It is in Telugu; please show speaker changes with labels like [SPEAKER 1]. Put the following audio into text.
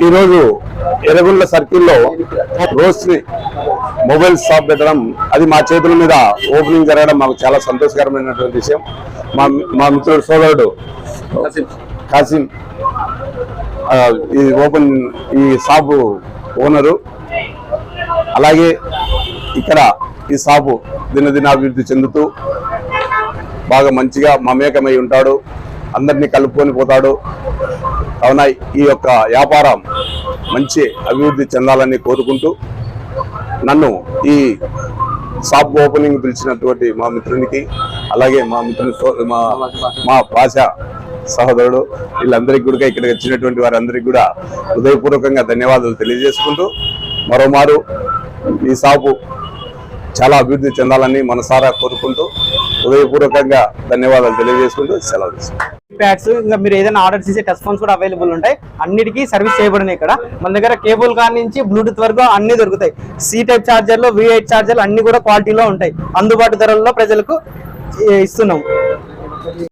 [SPEAKER 1] ఈరోజు ఎర్రగొండ సర్కిల్లో రోస్ని మొబైల్ షాప్ పెట్టడం, అది మా చేతుల మీద ఓపెనింగ్ జరగడం మాకు చాలా సంతోషకరమైనటువంటి విషయం. మా మిత్రుడు సోదరుడు కాసిం ఈ షాపు ఓనరు. అలాగే ఇక్కడ ఈ షాపు దినదినాభివృద్ధి చెందుతూ బాగా మంచిగా మమేకమై ఉంటాడు, అందరినీ కలుపుకొని పోతాడు. కావున ఈ యొక్క వ్యాపారం మంచి అభివృద్ధి చెందాలని కోరుకుంటూ నన్ను ఈ షాప్ ఓపెనింగ్ పిలిచినటువంటి మా మిత్రునికి, అలాగే మా మిత్రుని మా భాష సహోదరుడు, వీళ్ళందరికీ కూడా ఇక్కడికి వచ్చినటువంటి వారందరికీ కూడా హృదయపూర్వకంగా ధన్యవాదాలు తెలియజేసుకుంటూ మరోమారు ఈ షాపు చాలా అభివృద్ధి చెందాలని మనసారా కోరుకుంటూ హృదయపూర్వకంగా ధన్యవాదాలు తెలియజేసుకుంటూ సెలవు తీసుకుంటాం.
[SPEAKER 2] ప్యాడ్స్ ఇంకా మీరు ఏదైనా ఆర్డర్ చేసే టచ్ ఫోన్స్ కూడా అవైలబుల్ ఉంటాయి. అన్నిటికీ సర్వీస్ చేయబడినాయి. ఇక్కడ మన దగ్గర కేబుల్ కార్ నుంచి బ్లూటూత్ వరకు అన్ని దొరుకుతాయి. సి టైప్ ఛార్జర్లు, V8 ఛార్జర్లు అన్ని కూడా క్వాలిటీలో ఉంటాయి. అందుబాటు ధరల్లో ప్రజలకు ఇస్తున్నాం.